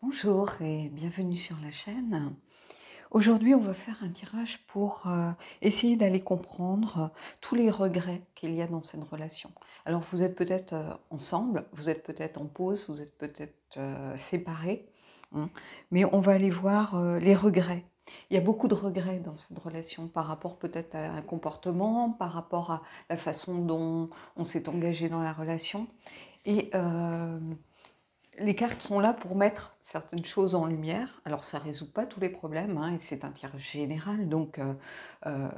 Bonjour et bienvenue sur la chaîne. Aujourd'hui, on va faire un tirage pour essayer d'aller comprendre tous les regrets qu'il y a dans cette relation. Alors, vous êtes peut-être ensemble, vous êtes peut-être en pause, vous êtes peut-être séparés, hein, mais on va aller voir les regrets. Il y a beaucoup de regrets dans cette relation par rapport peut-être à un comportement, par rapport à la façon dont on s'est engagé dans la relation. Et les cartes sont là pour mettre certaines choses en lumière. Alors, ça ne résout pas tous les problèmes, hein, et c'est un tirage général, donc euh,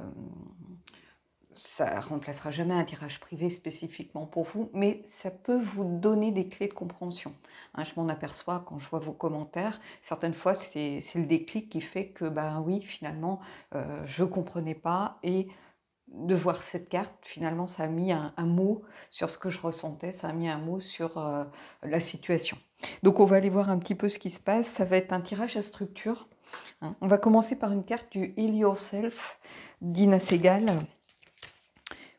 ça ne remplacera jamais un tirage privé spécifiquement pour vous, mais ça peut vous donner des clés de compréhension. Hein, je m'en aperçois quand je vois vos commentaires. Certaines fois, c'est le déclic qui fait que, ben oui, finalement, je ne comprenais pas, et de voir cette carte, finalement, ça a mis un mot sur ce que je ressentais, ça a mis un mot sur la situation. Donc, on va aller voir un petit peu ce qui se passe. Ça va être un tirage à structure, hein. On va commencer par une carte du Heal Yourself d'Ina Segal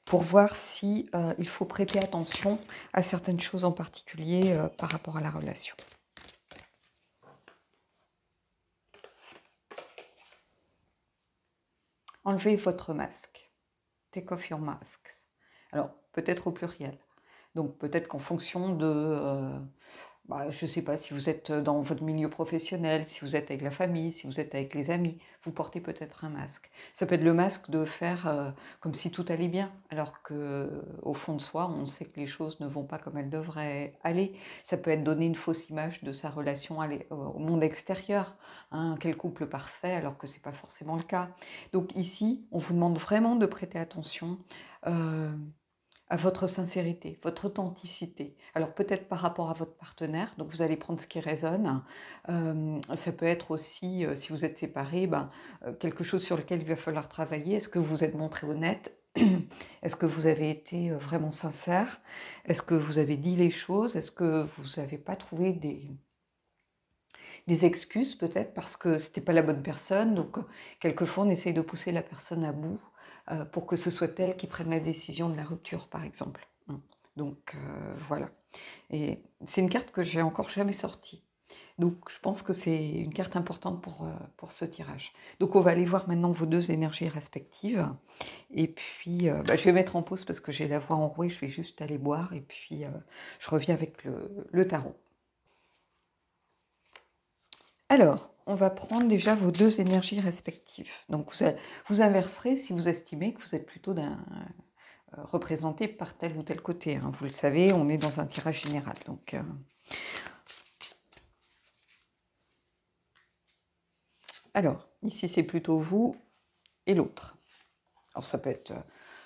pour voir si il faut prêter attention à certaines choses en particulier par rapport à la relation. Enlevez votre masque. Take off your masks. Alors, peut-être au pluriel. Donc, peut-être qu'en fonction de je ne sais pas si vous êtes dans votre milieu professionnel, si vous êtes avec la famille, si vous êtes avec les amis, vous portez peut-être un masque. Ça peut être le masque de faire comme si tout allait bien, alors qu'au fond de soi, on sait que les choses ne vont pas comme elles devraient aller. Ça peut être donner une fausse image de sa relation au monde extérieur, hein, quel couple parfait, alors que ce n'est pas forcément le cas. Donc ici, on vous demande vraiment de prêter attention à votre sincérité, votre authenticité. Alors peut-être par rapport à votre partenaire, donc vous allez prendre ce qui résonne. Ça peut être aussi, si vous êtes séparés, quelque chose sur lequel il va falloir travailler. Est-ce que vous vous êtes montré honnête? Est-ce que vous avez été vraiment sincère? Est-ce que vous avez dit les choses? Est-ce que vous n'avez pas trouvé des excuses peut-être parce que c'était pas la bonne personne? Donc quelquefois on essaye de pousser la personne à bout pour que ce soit elle qui prenne la décision de la rupture, par exemple. Donc voilà. Et c'est une carte que j'ai encore jamais sortie. Donc je pense que c'est une carte importante pour ce tirage. Donc on va aller voir maintenant vos deux énergies respectives. Et puis je vais mettre en pause parce que j'ai la voix enrouée, je vais juste aller boire et puis je reviens avec le tarot. Alors, on va prendre déjà vos deux énergies respectives. Donc vous inverserez si vous estimez que vous êtes plutôt représenté par tel ou tel côté, hein. Vous le savez, on est dans un tirage général. Donc, alors, ici c'est plutôt vous et l'autre. Alors ça peut être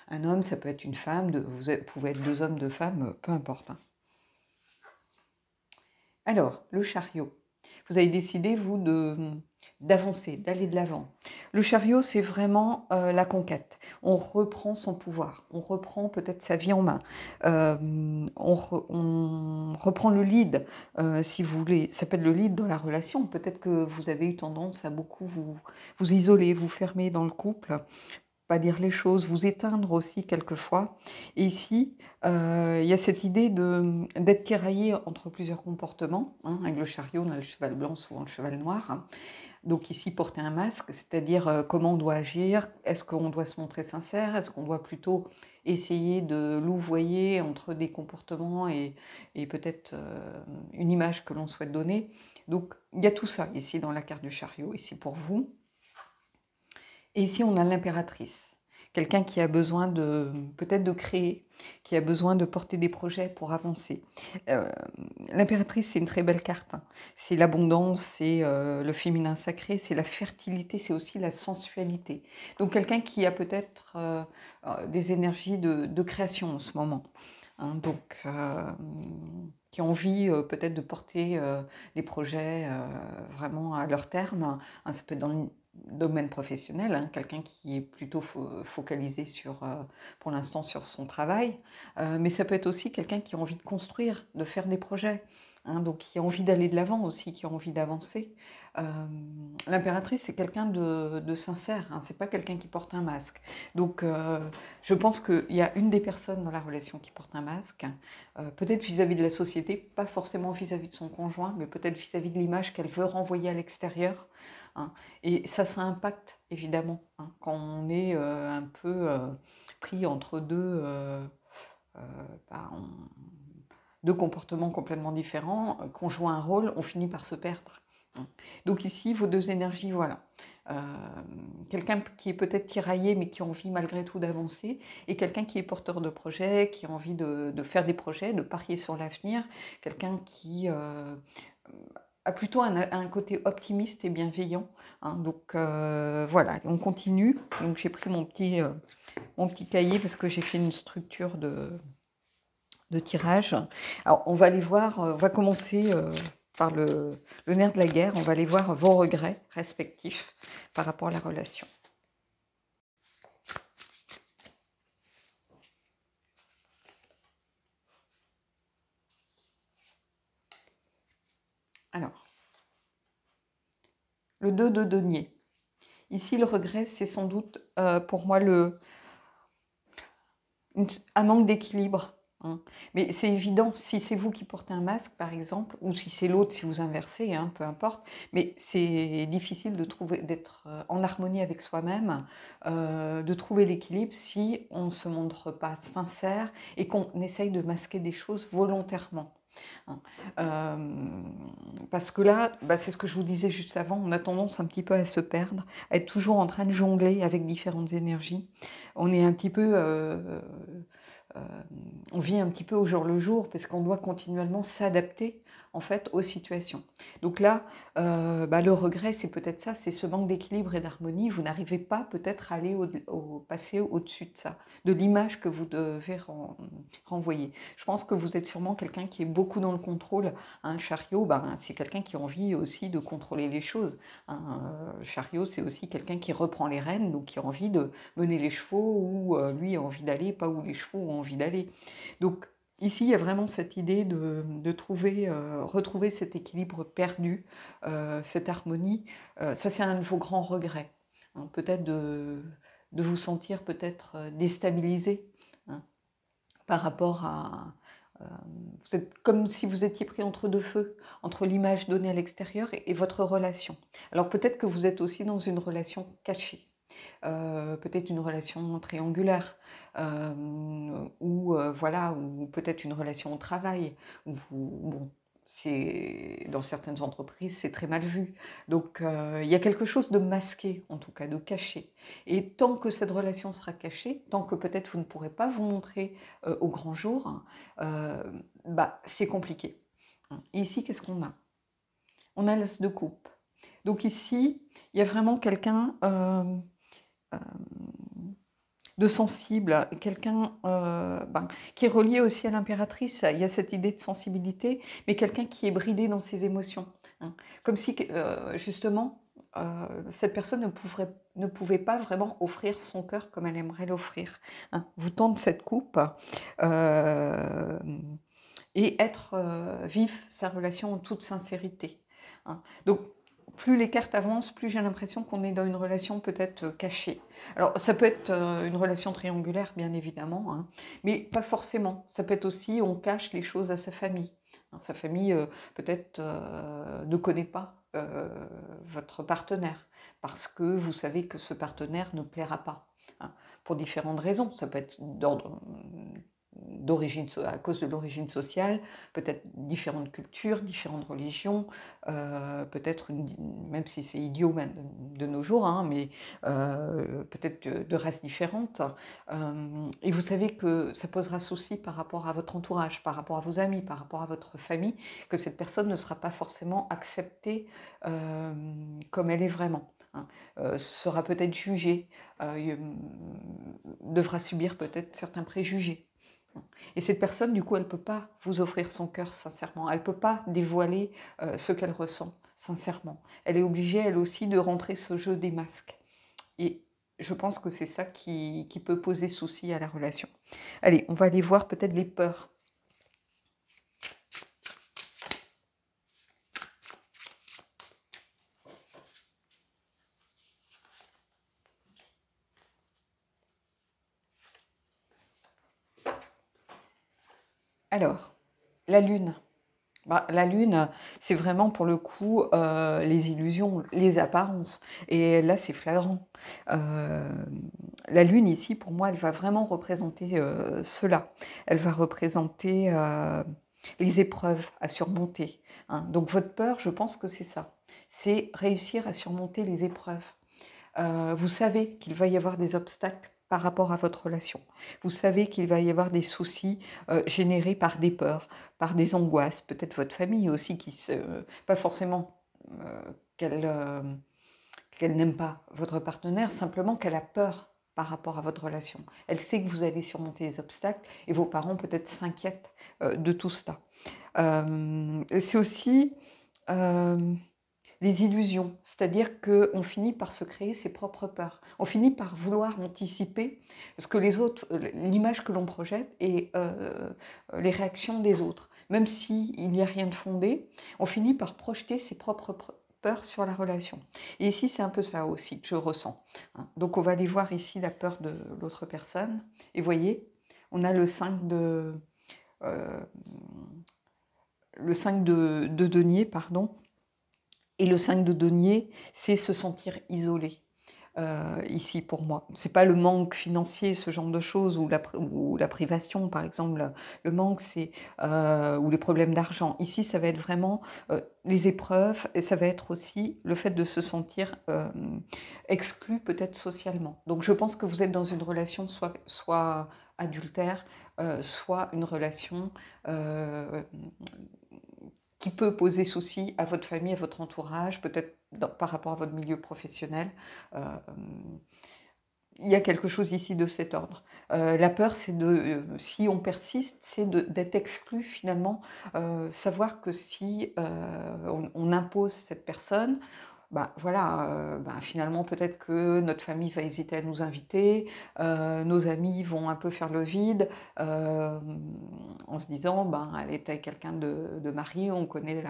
un homme, ça peut être une femme, vous pouvez être deux hommes, deux femmes, peu importe, hein. Alors, le chariot. Vous avez décidé, vous, d'avancer, d'aller de l'avant. Le chariot, c'est vraiment la conquête. On reprend son pouvoir, on reprend peut-être sa vie en main, on reprend le lead, si vous voulez. Ça peut être le lead dans la relation. Peut-être que vous avez eu tendance à beaucoup vous isoler, vous fermer dans le couple, pas dire les choses, vous éteindre aussi quelquefois. Et ici, il y a cette idée d'être tiraillé entre plusieurs comportements, hein. Avec le chariot, on a le cheval blanc, souvent le cheval noir, hein. Donc ici, porter un masque, c'est-à-dire comment on doit agir, est-ce qu'on doit se montrer sincère, est-ce qu'on doit plutôt essayer de louvoyer entre des comportements et peut-être une image que l'on souhaite donner. Donc il y a tout ça ici dans la carte du chariot, ici pour vous. Et ici, on a l'impératrice, quelqu'un qui a besoin peut-être de créer, qui a besoin de porter des projets pour avancer. L'impératrice, c'est une très belle carte, hein. C'est l'abondance, c'est le féminin sacré, c'est la fertilité, c'est aussi la sensualité. Donc quelqu'un qui a peut-être des énergies de création en ce moment, hein. Donc qui a envie peut-être de porter des projets vraiment à leur terme, hein. Ça peut être dans le domaine professionnel, hein, quelqu'un qui est plutôt focalisé pour l'instant sur son travail, mais ça peut être aussi quelqu'un qui a envie de construire, de faire des projets. hein, donc qui a envie d'aller de l'avant aussi, qui a envie d'avancer. L'impératrice, c'est quelqu'un de sincère, hein, c'est pas quelqu'un qui porte un masque. Donc, je pense qu'il y a une des personnes dans la relation qui porte un masque, peut-être vis-à-vis de la société, pas forcément vis-à-vis de son conjoint, mais peut-être vis-à-vis de l'image qu'elle veut renvoyer à l'extérieur, hein. Et ça impacte évidemment, hein, quand on est un peu pris entre euh, bah, deux comportements complètement différents, qu'on joue un rôle, on finit par se perdre. Donc ici, vos deux énergies, voilà. Euh, quelqu'un qui est peut-être tiraillé, mais qui a envie malgré tout d'avancer, et quelqu'un qui est porteur de projets, qui a envie de faire des projets, de parier sur l'avenir, quelqu'un qui a plutôt un côté optimiste et bienveillant, hein. Donc voilà, on continue. Donc j'ai pris mon petit cahier parce que j'ai fait une structure de tirage. Alors, on va aller voir, on va commencer par le nerf de la guerre, on va aller voir vos regrets respectifs par rapport à la relation. Alors, le 2 de denier. Ici, le regret, c'est sans doute pour moi un manque d'équilibre, hein. Mais c'est évident, si c'est vous qui portez un masque, par exemple, ou si c'est l'autre, si vous inversez, hein, peu importe, mais c'est difficile d'être en harmonie avec soi-même, de trouver l'équilibre si on ne se montre pas sincère et qu'on essaye de masquer des choses volontairement, hein. Parce que là, bah, c'est ce que je vous disais juste avant, on a tendance un petit peu à se perdre, à être toujours en train de jongler avec différentes énergies. On est un petit peu, euh, on vit un petit peu au jour le jour parce qu'on doit continuellement s'adapter en fait aux situations. Donc là, bah, le regret, c'est peut-être ça, c'est ce manque d'équilibre et d'harmonie. Vous n'arrivez pas peut-être à aller passer au-dessus de ça, de l'image que vous devez renvoyer. Je pense que vous êtes sûrement quelqu'un qui est beaucoup dans le contrôle. Un chariot, ben, c'est quelqu'un qui a envie aussi de contrôler les choses. Un chariot, c'est aussi quelqu'un qui reprend les rênes, donc qui a envie de mener les chevaux où lui a envie d'aller, pas où les chevaux ont envie d'aller. Donc ici, il y a vraiment cette idée de trouver, retrouver cet équilibre perdu, cette harmonie. Ça, c'est un de vos grands regrets, hein, peut-être de vous sentir peut-être déstabilisé, hein, par rapport à... vous êtes comme si vous étiez pris entre deux feux, entre l'image donnée à l'extérieur et votre relation. Alors peut-être que vous êtes aussi dans une relation cachée. Peut-être une relation triangulaire, ou voilà, ou peut-être une relation au travail, où bon, dans certaines entreprises, c'est très mal vu. Donc, il y a quelque chose de masqué, en tout cas, de caché. Et tant que cette relation sera cachée, tant que peut-être vous ne pourrez pas vous montrer au grand jour, hein, bah, c'est compliqué. Et ici, qu'est-ce qu'on a? On a l'as de coupe. Donc ici, il y a vraiment quelqu'un de sensible, quelqu'un qui est relié aussi à l'impératrice. Il y a cette idée de sensibilité, mais quelqu'un qui est bridé dans ses émotions, hein. Comme si, justement, cette personne ne pouvait pas vraiment offrir son cœur comme elle aimerait l'offrir, hein. Vous tendre cette coupe et vivre sa relation en toute sincérité, hein. Donc, plus les cartes avancent, plus j'ai l'impression qu'on est dans une relation peut-être cachée. Alors, ça peut être une relation triangulaire, bien évidemment, hein, mais pas forcément. Ça peut être aussi, on cache les choses à sa famille, hein. Sa famille, peut-être, ne connaît pas votre partenaire, parce que vous savez que ce partenaire ne plaira pas, hein, pour différentes raisons. Ça peut être à cause de l'origine sociale, peut-être différentes cultures, différentes religions, peut-être, même si c'est idiot même de nos jours, hein, mais peut-être de races différentes. Et vous savez que ça posera souci par rapport à votre entourage, par rapport à vos amis, par rapport à votre famille, que cette personne ne sera pas forcément acceptée comme elle est vraiment, hein. Sera peut-être jugée, devra subir peut-être certains préjugés. Et cette personne, du coup, elle ne peut pas vous offrir son cœur sincèrement. Elle ne peut pas dévoiler ce qu'elle ressent sincèrement. Elle est obligée, elle aussi, de rentrer ce jeu des masques. Et je pense que c'est ça qui peut poser souci à la relation. Allez, on va aller voir peut-être les peurs. Alors, la lune. Bah, la lune, c'est vraiment pour le coup, les illusions, les apparences et là, c'est flagrant. La lune ici, pour moi, elle va vraiment représenter, cela. Elle va représenter, les épreuves à surmonter, hein. Donc votre peur, je pense que c'est ça. C'est réussir à surmonter les épreuves. Vous savez qu'il va y avoir des obstacles par rapport à votre relation. Vous savez qu'il va y avoir des soucis, générés par des peurs, par des angoisses, peut-être votre famille aussi qui se pas forcément, qu'elle, qu'elle n'aime pas votre partenaire, simplement qu'elle a peur par rapport à votre relation. Elle sait que vous allez surmonter les obstacles et vos parents peut-être s'inquiètent, de tout cela. C'est aussi, hem les illusions, c'est-à-dire qu'on finit par se créer ses propres peurs. On finit par vouloir anticiper ce que les autres, l'image que l'on projette et les réactions des autres. Même s'il n'y a rien de fondé, on finit par projeter ses propres peurs sur la relation. Et ici, c'est un peu ça aussi que je ressens, hein. Donc on va aller voir ici la peur de l'autre personne. Et voyez, on a euh, le 5 de denier, pardon. Et le 5 de denier, c'est se sentir isolé, ici pour moi. C'est pas le manque financier, ce genre de choses, ou la privation, par exemple. Le manque, c'est ou les problèmes d'argent. Ici, ça va être vraiment les épreuves, et ça va être aussi le fait de se sentir exclu peut-être socialement. Donc je pense que vous êtes dans une relation soit adultère, soit une relation euh, qui peut poser souci à votre famille, à votre entourage, peut-être par rapport à votre milieu professionnel. Euh, il y a quelque chose ici de cet ordre. La peur, c'est si on persiste, c'est d'être exclu finalement. Savoir que si on impose cette personne, bah voilà, bah, finalement peut-être que notre famille va hésiter à nous inviter, nos amis vont un peu faire le vide, en se disant, ben, elle est avec quelqu'un de marié, on connaît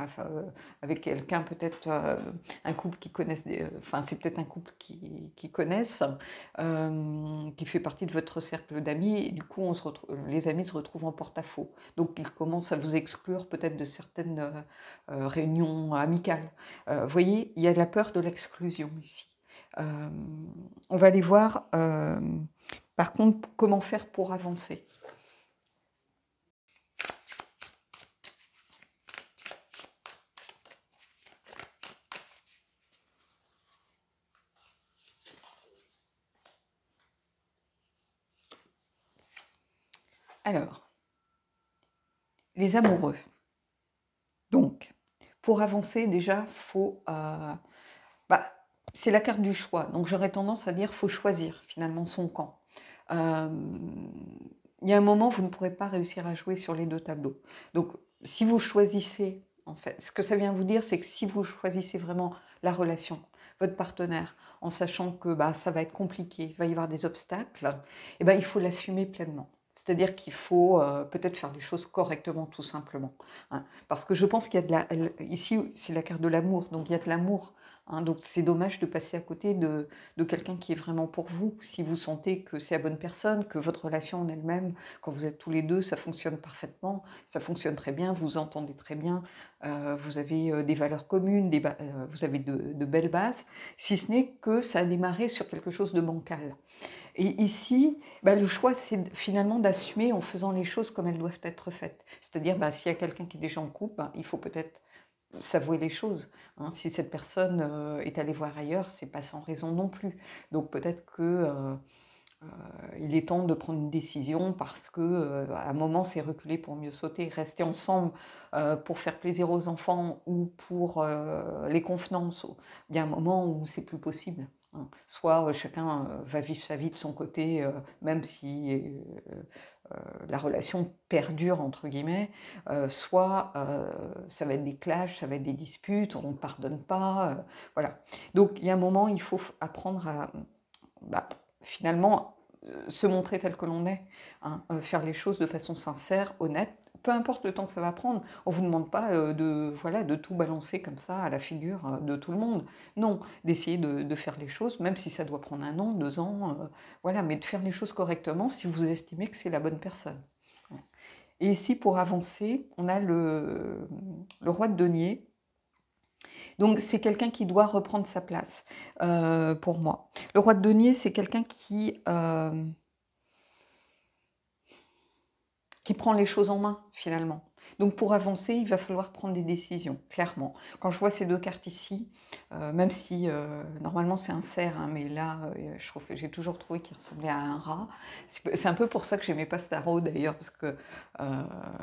avec quelqu'un peut-être un couple qui connaissent, enfin c'est peut-être un couple qui connaissent, qui fait partie de votre cercle d'amis, et du coup les amis se retrouvent en porte-à-faux. Donc ils commencent à vous exclure peut-être de certaines réunions amicales. Vous voyez, il y a de la peur de l'exclusion ici. Euh, on va aller voir, par contre, comment faire pour avancer. Alors, les amoureux. Donc, pour avancer, déjà, bah, c'est la carte du choix. Donc, j'aurais tendance à dire faut choisir finalement son camp. Euh, il y a un moment, vous ne pourrez pas réussir à jouer sur les deux tableaux. Donc, si vous choisissez, en fait, ce que ça vient vous dire, c'est que si vous choisissez vraiment la relation, votre partenaire, en sachant que bah, ça va être compliqué, il va y avoir des obstacles, eh ben, il faut l'assumer pleinement. C'est-à-dire qu'il faut peut-être faire les choses correctement, tout simplement, hein. Parce que je pense qu'il y a ici, c'est la carte de l'amour, donc il y a de l'amour, hein. Donc c'est dommage de passer à côté de quelqu'un qui est vraiment pour vous, si vous sentez que c'est la bonne personne, que votre relation en elle-même, quand vous êtes tous les deux, ça fonctionne parfaitement, ça fonctionne très bien, vous entendez très bien, vous avez des valeurs communes, vous avez de belles bases, si ce n'est que ça a démarré sur quelque chose de bancal. Et ici, bah, le choix, c'est finalement d'assumer en faisant les choses comme elles doivent être faites. C'est-à-dire, bah, s'il y a quelqu'un qui est déjà en couple, bah, il faut peut-être s'avouer les choses, hein. Si cette personne est allée voir ailleurs, c'est pas sans raison non plus. Donc peut-être que il est temps de prendre une décision parce que à un moment c'est reculer pour mieux sauter. Rester ensemble pour faire plaisir aux enfants ou pour les convenances, il y a un moment où c'est plus possible, hein. Soit chacun va vivre sa vie de son côté, même si la relation perdure, entre guillemets, soit ça va être des clashs, ça va être des disputes, on ne pardonne pas, voilà. Donc il y a un moment, il faut apprendre à bah, finalement se montrer tel que l'on est, hein, faire les choses de façon sincère, honnête, peu importe le temps que ça va prendre. On ne vous demande pas voilà, de tout balancer comme ça à la figure de tout le monde. Non, d'essayer de faire les choses, même si ça doit prendre 1 an, 2 ans, voilà, mais de faire les choses correctement si vous estimez que c'est la bonne personne. Et ici, pour avancer, on a le roi de denier. Donc, c'est quelqu'un qui doit reprendre sa place, pour moi. Le roi de denier, c'est quelqu'un qui prend les choses en main, finalement. Donc, pour avancer, il va falloir prendre des décisions, clairement. Quand je vois ces deux cartes ici, même si normalement c'est un cerf, hein, mais là, je trouve que j'ai toujours trouvé qu'il ressemblait à un rat. C'est un peu pour ça que j'aimais pas ce tarot d'ailleurs, parce que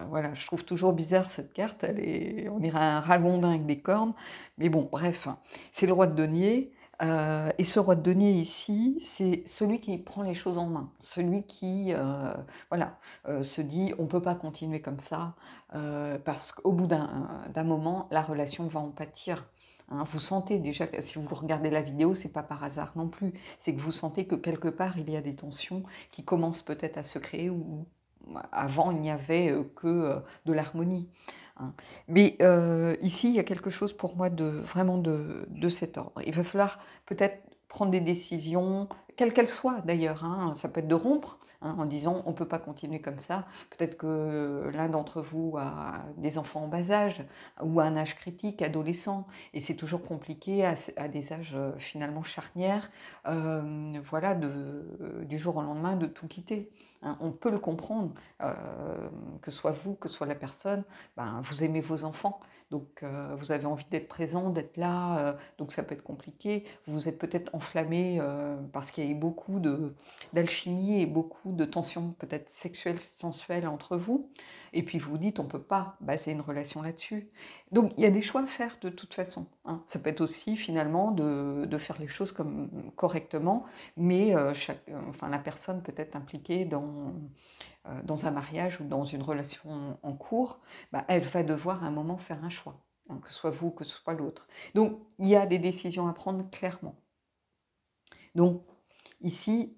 voilà, je trouve toujours bizarre cette carte. On dirait un ragondin avec des cornes. Mais bon, bref, c'est le roi de denier. Et ce roi de denier ici, c'est celui qui prend les choses en main, celui qui, voilà, se dit on ne peut pas continuer comme ça, parce qu'au bout d'un moment, la relation va en pâtir. Hein. Vous sentez déjà, si vous regardez la vidéo, c'est pas par hasard non plus, c'est que vous sentez que quelque part il y a des tensions qui commencent peut-être à se créer, où avant il n'y avait que de l'harmonie. Hein. Mais ici, il y a quelque chose pour moi vraiment de cet ordre. Il va falloir peut-être prendre des décisions, quelles qu'elles soient d'ailleurs. Hein. Ça peut être de rompre, hein, en disant on ne peut pas continuer comme ça. Peut-être que l'un d'entre vous a des enfants en bas âge ou à un âge critique, adolescent, et c'est toujours compliqué à des âges finalement charnières, voilà, du jour au lendemain de tout quitter. Hein. On peut le comprendre, que ce soit vous, que ce soit la personne, ben, vous aimez vos enfants, donc vous avez envie d'être présent, d'être là, donc ça peut être compliqué. Vous vous êtes peut-être enflammé parce qu'il y a eu beaucoup d'alchimie et beaucoup de tensions peut-être sexuelles, sensuelles entre vous, et puis vous vous dites on ne peut pas baser une relation là-dessus. Donc il y a des choix à faire de toute façon. Hein. Ça peut être aussi finalement de faire les choses correctement, mais enfin, la personne peut être impliquée dans un mariage ou dans une relation en cours, bah, elle va devoir à un moment faire un choix, hein, que ce soit vous, que ce soit l'autre. Donc, il y a des décisions à prendre clairement. Donc, ici,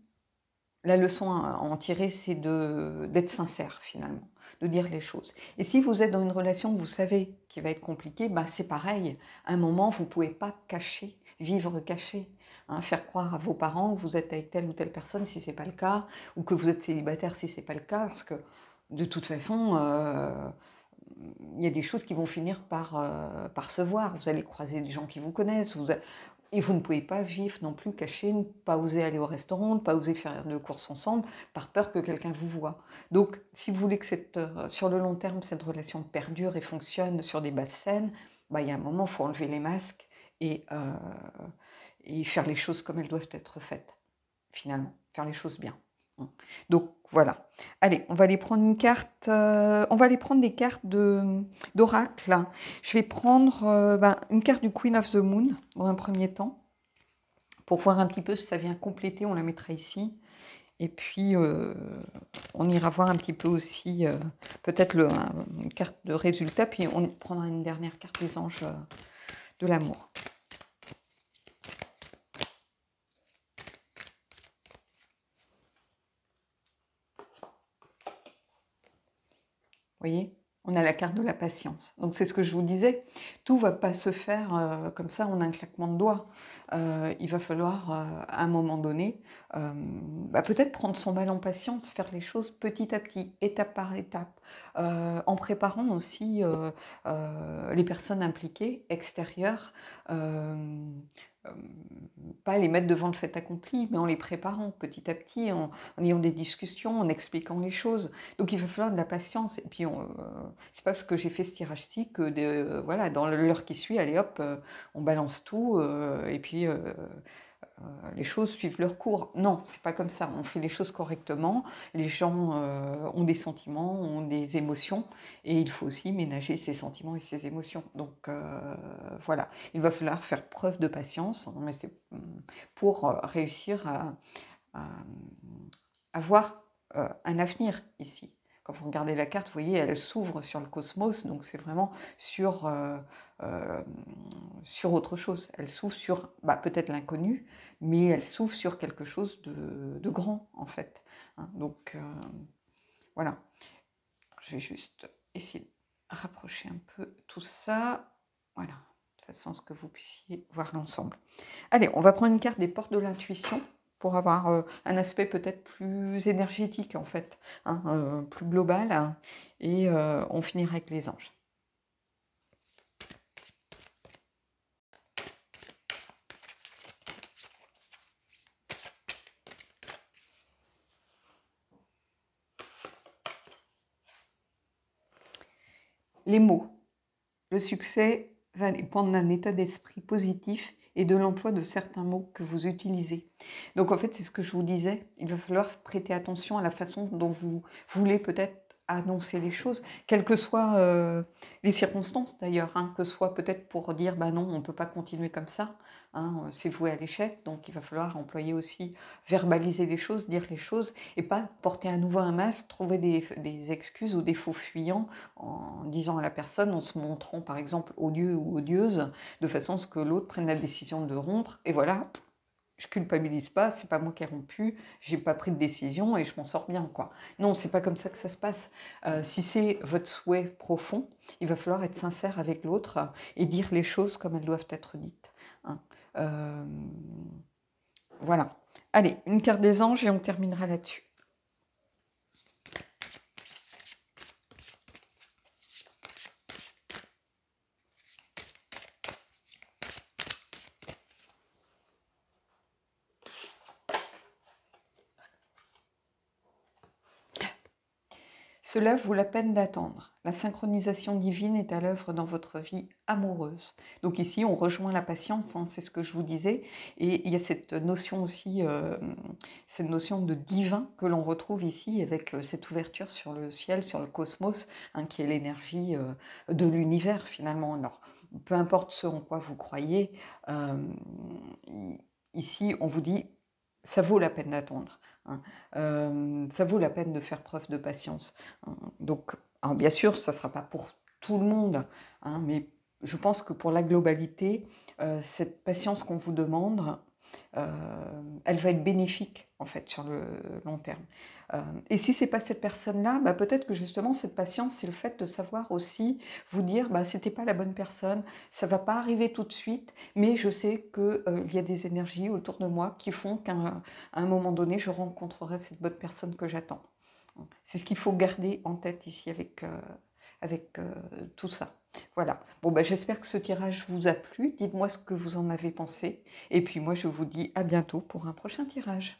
la leçon à en tirer, c'est d'être sincère finalement, de dire les choses. Et si vous êtes dans une relation que vous savez qui va être compliquée, bah, c'est pareil. À un moment, vous ne pouvez pas cacher, vivre caché. Hein, faire croire à vos parents que vous êtes avec telle ou telle personne si ce n'est pas le cas, ou que vous êtes célibataire si ce n'est pas le cas, parce que de toute façon, il y a des choses qui vont finir par se voir. Vous allez croiser des gens qui vous connaissent, et vous ne pouvez pas vivre non plus caché, ne pas oser aller au restaurant, ne pas oser faire de courses ensemble, par peur que quelqu'un vous voie. Donc, si vous voulez que sur le long terme, cette relation perdure et fonctionne sur des bases saines, bah, il y a un moment, il faut enlever les masques et faire les choses comme elles doivent être faites, finalement, faire les choses bien. Donc voilà. Allez, on va aller prendre une carte. On va aller prendre des cartes d'oracle. Je vais prendre une carte du Queen of the Moon dans un premier temps, pour voir un petit peu si ça vient compléter. On la mettra ici. Et puis, on ira voir un petit peu aussi, peut-être une carte de résultat. Puis on prendra une dernière carte des anges de l'amour. Vous voyez, on a la carte de la patience. Donc c'est ce que je vous disais, tout ne va pas se faire comme ça en un claquement de doigts. Il va falloir, à un moment donné, peut-être prendre son mal en patience, faire les choses petit à petit, étape par étape, en préparant aussi les personnes impliquées, extérieures, pas les mettre devant le fait accompli, mais en les préparant petit à petit, en ayant des discussions, en expliquant les choses. Donc il va falloir de la patience. Et puis, c'est pas parce que j'ai fait ce tirage-ci que voilà, dans l'heure qui suit, allez hop, on balance tout, et puis les choses suivent leur cours. Non, c'est pas comme ça. On fait les choses correctement. Les gens ont des sentiments, ont des émotions, et il faut aussi ménager ces sentiments et ces émotions. Donc voilà, il va falloir faire preuve de patience, mais c'est pour réussir à avoir un avenir ici. Quand vous regardez la carte, vous voyez, elle s'ouvre sur le cosmos, donc c'est vraiment sur autre chose. Elle s'ouvre sur peut-être l'inconnu, mais elle s'ouvre sur quelque chose de grand, en fait. Hein, donc, voilà. Je vais juste essayer de rapprocher un peu tout ça. Voilà, de façon à ce que vous puissiez voir l'ensemble. Allez, on va prendre une carte des portes de l'intuition. pour avoir un aspect peut-être plus énergétique en fait, hein, plus global, hein, et on finira avec les anges. Les mots. Le succès va dépendre d'un état d'esprit positif et de l'emploi de certains mots que vous utilisez. Donc en fait, c'est ce que je vous disais, il va falloir prêter attention à la façon dont vous voulez peut-être annoncer les choses, quelles que soient les circonstances d'ailleurs, hein, que ce soit peut-être pour dire bah non, on ne peut pas continuer comme ça, hein, c'est voué à l'échec, donc il va falloir employer aussi, verbaliser les choses, dire les choses, et pas porter à nouveau un masque, trouver des excuses ou des faux fuyants en disant à la personne, en se montrant par exemple odieux ou odieuse, de façon à ce que l'autre prenne la décision de rompre, et voilà, je culpabilise pas, c'est pas moi qui ai rompu, j'ai pas pris de décision et je m'en sors bien, quoi. Non, c'est pas comme ça que ça se passe. Si c'est votre souhait profond, il va falloir être sincère avec l'autre et dire les choses comme elles doivent être dites, hein. Euh, voilà. Allez, une carte des anges et on terminera là-dessus. Cela vaut la peine d'attendre. La synchronisation divine est à l'œuvre dans votre vie amoureuse. Donc ici, on rejoint la patience, hein, c'est ce que je vous disais. Et il y a cette notion aussi, cette notion de divin que l'on retrouve ici avec cette ouverture sur le ciel, sur le cosmos, hein, qui est l'énergie de l'univers finalement. Alors, peu importe ce en quoi vous croyez, euh, ici, on vous dit, ça vaut la peine d'attendre, hein. Ça vaut la peine de faire preuve de patience, hein. Donc, alors bien sûr, ça ne sera pas pour tout le monde, hein, mais je pense que pour la globalité, cette patience qu'on vous demande, elle va être bénéfique en fait sur le long terme. Et si c'est pas cette personne-là, bah, peut-être que justement cette patience, c'est le fait de savoir aussi vous dire, bah, c'était pas la bonne personne, ça va pas arriver tout de suite, mais je sais que il y a des énergies autour de moi qui font qu'à un moment donné, je rencontrerai cette bonne personne que j'attends. C'est ce qu'il faut garder en tête ici avec tout ça. Voilà. Bon, ben, j'espère que ce tirage vous a plu. Dites-moi ce que vous en avez pensé. Et puis moi, je vous dis à bientôt pour un prochain tirage.